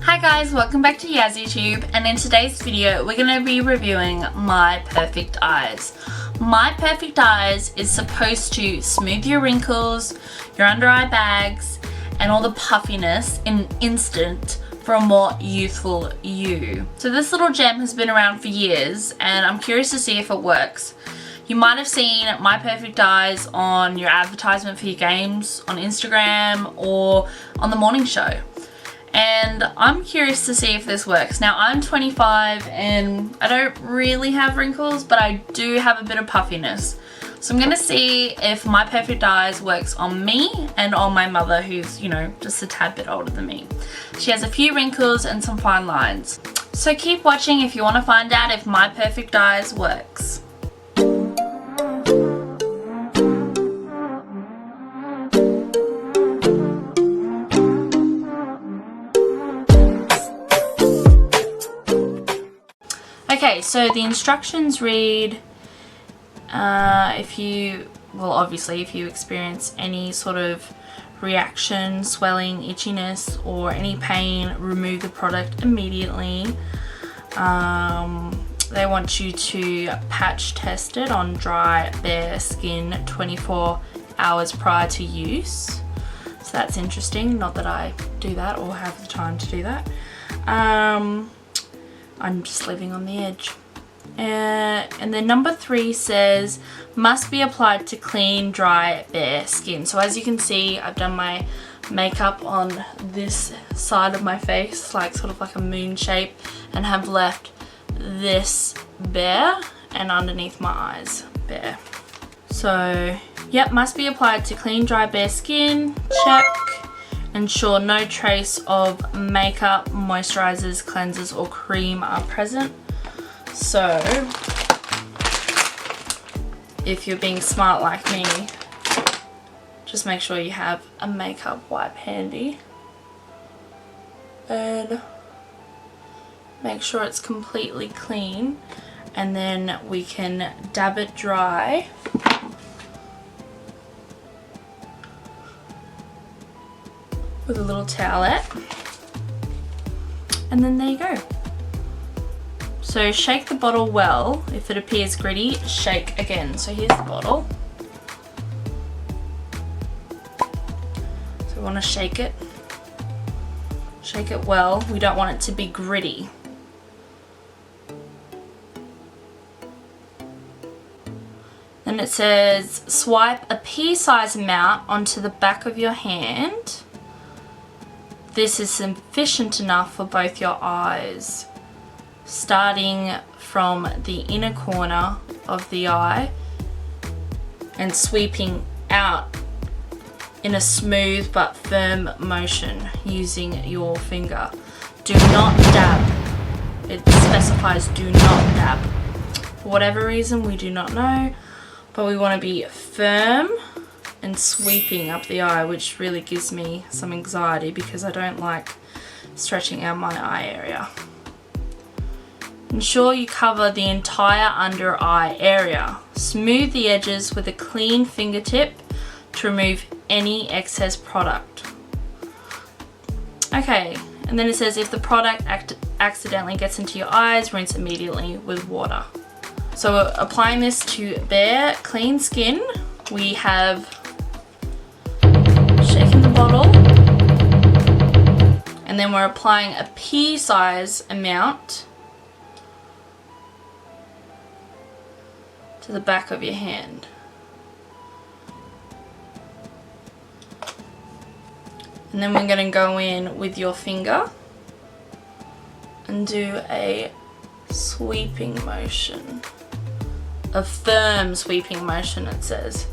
Hi guys, welcome back to YazzyTube, and in today's video we're going to be reviewing My Perfect Eyes. My Perfect Eyes is supposed to smooth your wrinkles, your under eye bags, and all the puffiness in an instant for a more youthful you. So this little gem has been around for years and I'm curious to see if it works. You might have seen My Perfect Eyes on your advertisement for your games on Instagram or on the morning show. And I'm curious to see if this works. Now I'm 25 and I don't really have wrinkles, but I do have a bit of puffiness. So I'm gonna see if My Perfect Eyes works on me and on my mother, who's, you know, just a tad bit older than me. She has a few wrinkles and some fine lines. So keep watching if you want to find out if My Perfect Eyes works. Okay, so the instructions read, if you experience any sort of reaction, swelling, itchiness, or any pain, remove the product immediately. They want you to patch test it on dry, bare skin 24 hours prior to use. So that's interesting, not that I do that or have the time to do that. I'm just living on the edge. And then number 3 says, must be applied to clean, dry, bare skin. So as you can see, I've done my makeup on this side of my face, like sort of like a moon shape, and have left this bare and underneath my eyes bare. So, yep, must be applied to clean, dry, bare skin, check. Ensure no trace of makeup, moisturizers, cleansers, or cream are present. So, if you're being smart like me, just make sure you have a makeup wipe handy. And make sure it's completely clean. And then we can dab it dry. With a little towelette, and then there you go. So shake the bottle well. If it appears gritty, shake again. So here's the bottle. So we want to shake it well. We don't want it to be gritty. Then it says swipe a pea-sized amount onto the back of your hand. This is sufficient enough for both your eyes, starting from the inner corner of the eye and sweeping out in a smooth but firm motion using your finger. Do not dab. It specifies do not dab. For whatever reason, we do not know, but we want to be firm and sweeping up the eye, which really gives me some anxiety because I don't like stretching out my eye area. Ensure you cover the entire under eye area. Smooth the edges with a clean fingertip to remove any excess product. Okay, and then it says if the product accidentally gets into your eyes, rinse immediately with water. So we're applying this to bare, clean skin. We have shaken the bottle, and then we're applying a pea-size amount to the back of your hand. And then we're going to go in with your finger and do a sweeping motion, a firm sweeping motion it says,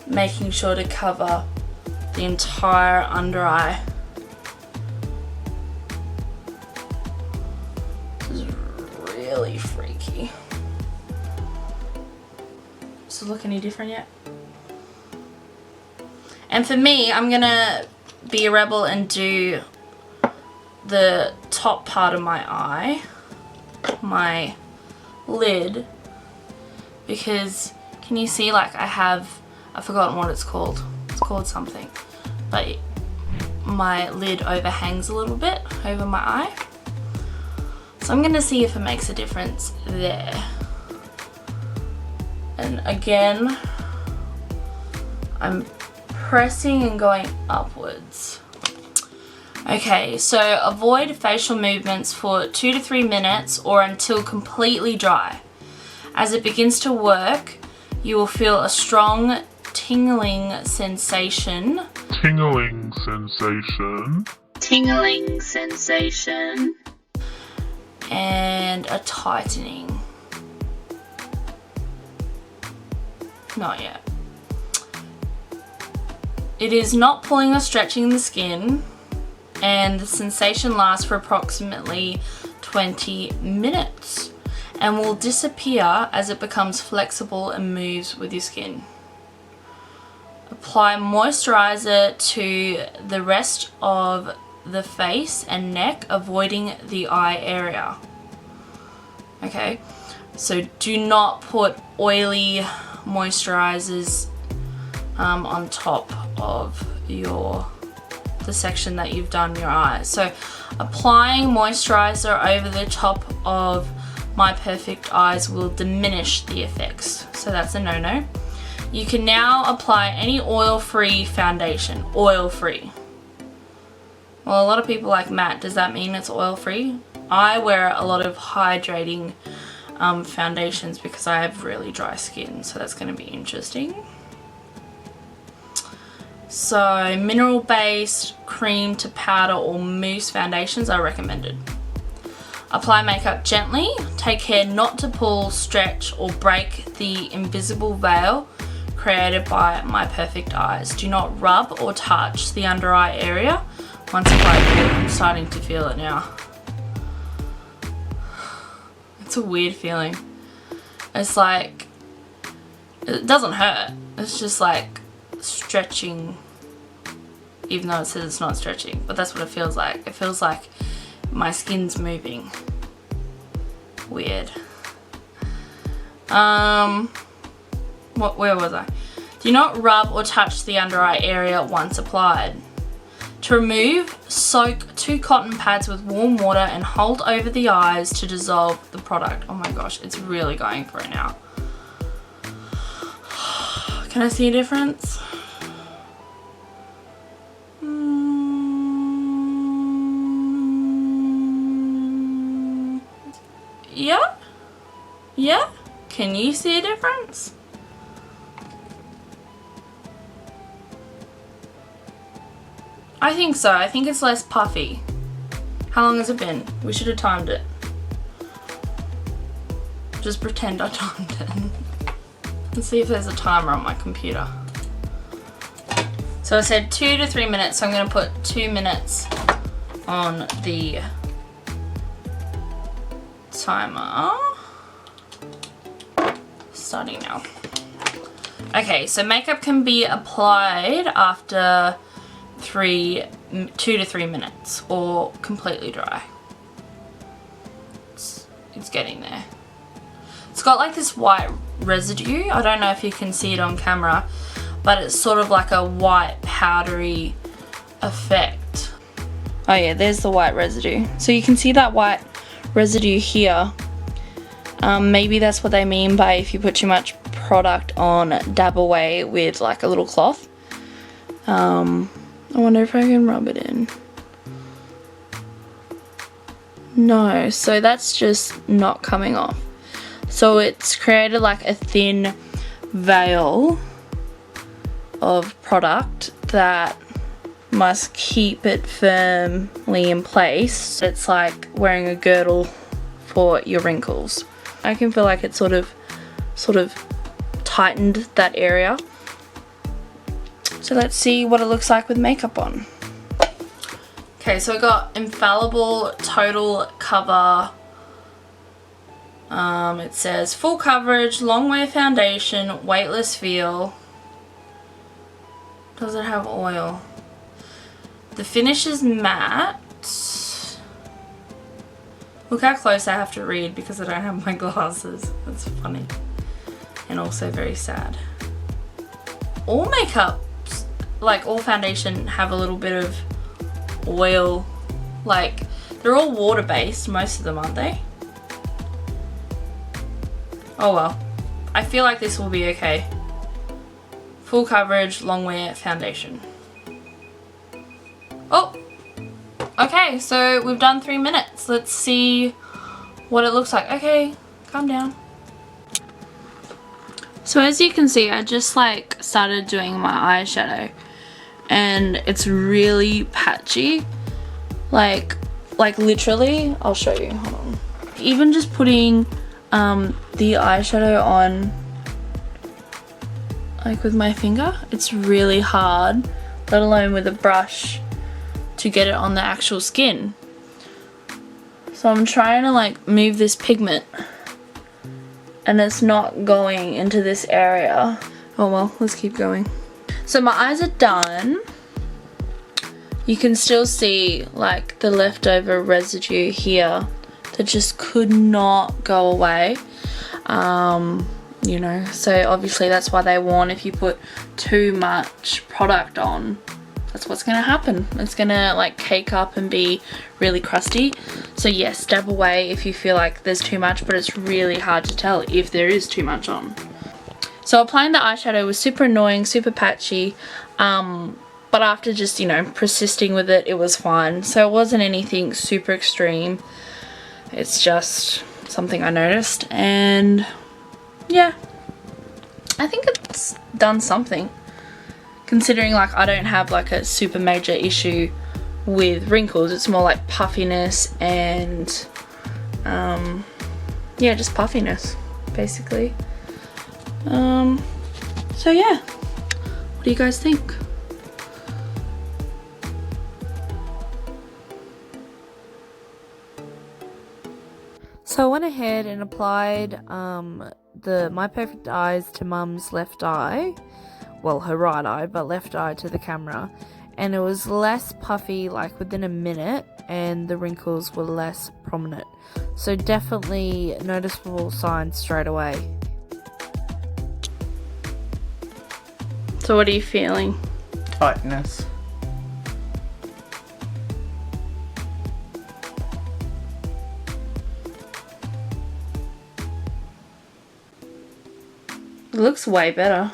making sure to cover the entire under eye. This is really freaky. Does it look any different yet? And for me, I'm gonna be a rebel and do the top part of my eye, my lid, because can you see, like, I've forgotten what it's called. It's called something, but my lid overhangs a little bit over my eye. So I'm going to see if it makes a difference there. And again, I'm pressing and going upwards. Okay, so avoid facial movements for 2 to 3 minutes or until completely dry. As it begins to work, you will feel a strong tingling sensation. Tingling sensation. Tingling sensation. And a tightening. Not yet. It is not pulling or stretching the skin, and the sensation lasts for approximately 20 minutes and will disappear as it becomes flexible and moves with your skin. Apply moisturizer to the rest of the face and neck, avoiding the eye area. Okay, so do not put oily moisturizers on top of the section that you've done your eyes. So applying moisturizer over the top of My Perfect Eyes will diminish the effects, so that's a no-no. You can now apply any oil-free foundation. Oil-free. Well, a lot of people like matte. Does that mean it's oil-free? I wear a lot of hydrating foundations because I have really dry skin, so that's going to be interesting. So mineral-based, cream to powder or mousse foundations are recommended. Apply makeup gently. Take care not to pull, stretch or break the invisible veil created by My Perfect Eyes. Do not rub or touch the under eye area. Once applied, I'm starting to feel it now. It's a weird feeling. It's like, it doesn't hurt. It's just like stretching, even though it says it's not stretching, but that's what it feels like. It feels like my skin's moving. Weird. Where was I? Do not rub or touch the under eye area once applied. To remove, soak 2 cotton pads with warm water and hold over the eyes to dissolve the product. Oh my gosh, it's really going for it now. Can I see a difference? Yeah? Yeah? Can you see a difference? I think so. I think it's less puffy. How long has it been? We should have timed it. Just pretend I timed it. Let's see if there's a timer on my computer. So I said 2 to 3 minutes, so I'm going to put 2 minutes on the timer. Starting now. Okay, so makeup can be applied after 2 to 3 minutes or completely dry. It's getting there. It's got like this white residue. I don't know if you can see it on camera, but it's sort of like a white powdery effect. Oh yeah, there's the white residue. So you can see that white residue here. Maybe that's what they mean by if you put too much product on, dab away with like a little cloth. I wonder if I can rub it in. No, so that's just not coming off. So it's created like a thin veil of product that must keep it firmly in place. It's like wearing a girdle for your wrinkles. I can feel like it sort of tightened that area. So let's see what it looks like with makeup on. Okay, so I got Infallible Total Cover. It says full coverage, long wear foundation, weightless feel. Does it have oil? The finish is matte. Look how close I have to read because I don't have my glasses. That's funny. And also very sad. All makeup, like all foundation, have a little bit of oil. Like, they're all water-based, most of them, aren't they? Oh well. I feel like this will be okay. Full coverage, long wear foundation. Oh! Okay, so we've done 3 minutes. Let's see what it looks like. Okay, calm down. So as you can see, I just like started doing my eyeshadow and it's really patchy. Like literally, I'll show you, hold on. Even just putting the eyeshadow on like with my finger, it's really hard, let alone with a brush, to get it on the actual skin. So I'm trying to like move this pigment and it's not going into this area. Oh well, let's keep going. So my eyes are done. You can still see like the leftover residue here that just could not go away. You know, so obviously that's why they warn if you put too much product on, that's what's gonna happen. It's gonna like cake up and be really crusty. So yes, dab away if you feel like there's too much, but it's really hard to tell if there is too much on. So applying the eyeshadow was super annoying, super patchy, but after just, you know, persisting with it, it was fine. So it wasn't anything super extreme. It's just something I noticed, and yeah, I think it's done something. Considering like I don't have like a super major issue with wrinkles, it's more like puffiness and yeah, just puffiness basically. So yeah, what do you guys think? So I went ahead and applied the My Perfect Eyes to Mum's left eye. Well, her right eye, but left eye to the camera. And it was less puffy, like within a minute, and the wrinkles were less prominent. So definitely noticeable signs straight away. So what are you feeling? Tightness. It looks way better.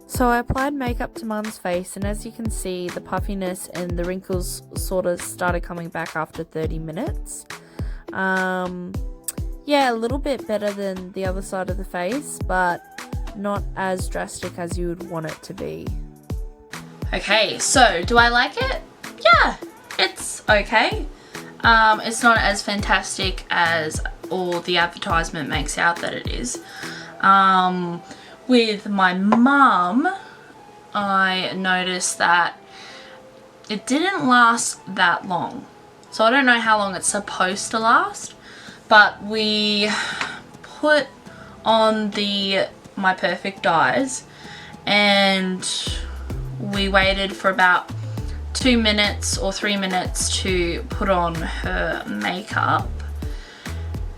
So I applied makeup to Mum's face, and as you can see, the puffiness and the wrinkles sort of started coming back after 30 minutes. Yeah, a little bit better than the other side of the face, but not as drastic as you would want it to be. Okay, so do I like it? Yeah, it's okay. It's not as fantastic as all the advertisement makes out that it is. With my mum, I noticed that it didn't last that long. So I don't know how long it's supposed to last, but we put on the My Perfect Eyes and we waited for about 2 minutes or 3 minutes to put on her makeup,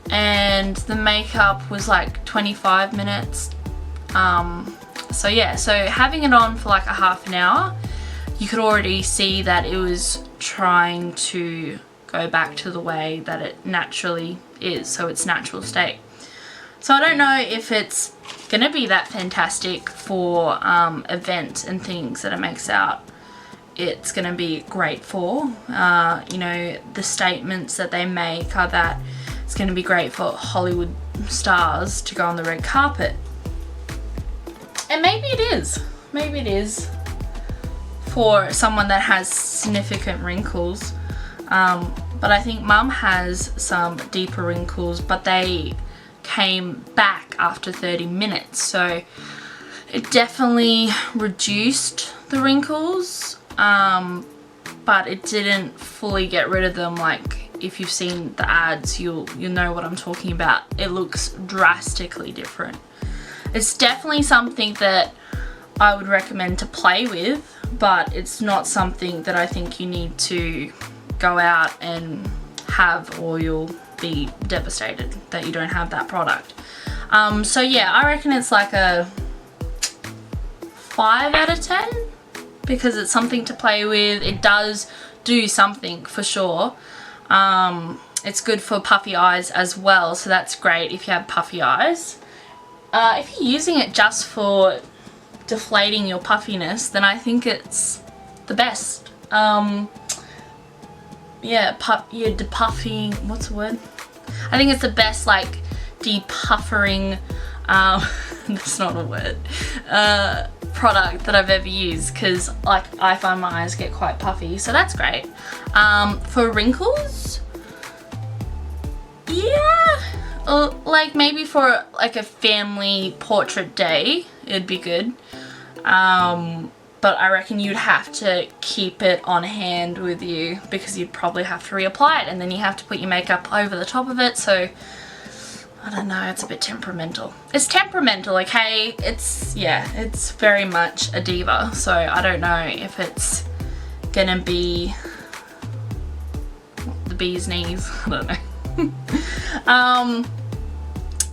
and the makeup was like 25 minutes. So yeah, so having it on for like a half an hour, you could already see that it was trying to go back to the way that it naturally is, so its natural state. So I don't know if it's gonna be that fantastic for events and things that it makes out it's gonna be great for. You know, the statements that they make are that it's gonna be great for Hollywood stars to go on the red carpet. And maybe it is. Maybe it is for someone that has significant wrinkles. But I think Mum has some deeper wrinkles, but they came back after 30 minutes. So it definitely reduced the wrinkles, but it didn't fully get rid of them. Like if you've seen the ads, you'll know what I'm talking about. It looks drastically different. It's definitely something that I would recommend to play with, but it's not something that I think you need to go out and have, or you'll be devastated that you don't have that product. So yeah, I reckon it's like a 5 out of 10 because it's something to play with. It does do something for sure. It's good for puffy eyes as well, so that's great if you have puffy eyes. If you're using it just for deflating your puffiness, then I think it's the best. Yeah, you're depuffing, what's the word? I think it's the best, like, depuffering, that's not a word, product that I've ever used, because, like, I find my eyes get quite puffy, so that's great. For wrinkles, yeah, like, maybe for, like, a family portrait day, it'd be good. But I reckon you'd have to keep it on hand with you because you'd probably have to reapply it, and then you have to put your makeup over the top of it, so I don't know, it's a bit temperamental. It's temperamental, okay? It's, yeah, it's very much a diva, so I don't know if it's gonna be the bee's knees, I don't know.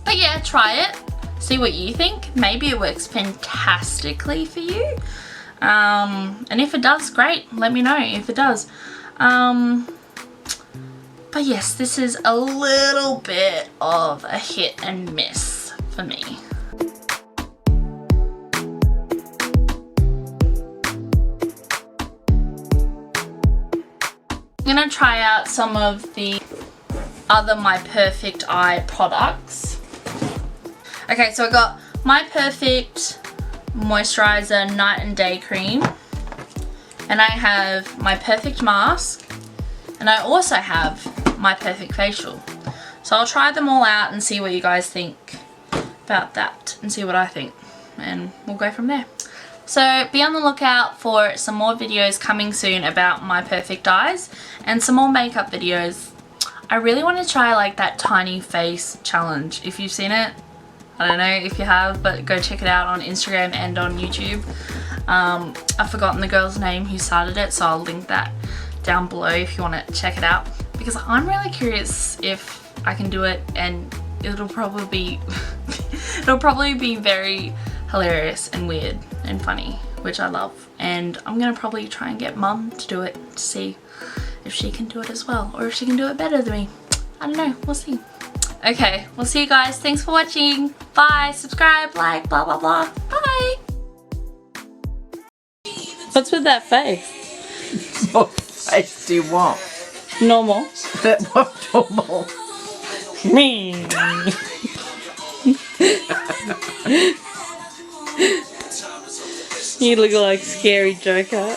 But yeah, try it, see what you think. Maybe it works fantastically for you. And if it does, great, let me know if it does. But yes, this is a little bit of a hit and miss for me. I'm gonna try out some of the other My Perfect Eye products. Okay, so I got My Perfect Moisturizer Night and Day Cream, and I have My Perfect Mask, and I also have My Perfect Facial. So I'll try them all out and see what you guys think about that, and see what I think, and we'll go from there. So be on the lookout for some more videos coming soon about My Perfect Eyes, and some more makeup videos. I really want to try like that tiny face challenge. If you've seen it, I don't know if you have, but go check it out on Instagram and on YouTube. I've forgotten the girl's name who started it, so I'll link that down below if you want to check it out, because I'm really curious if I can do it, and it'll probably be very hilarious and weird and funny, which I love, and I'm gonna probably try and get Mum to do it to see if she can do it as well, or if she can do it better than me. I don't know, we'll see. Okay, we'll see you guys. Thanks for watching. Bye. Subscribe, like, blah, blah, blah. Bye. What's with that face? What face do you want? Normal. What normal? Me. You look like Scary Joker.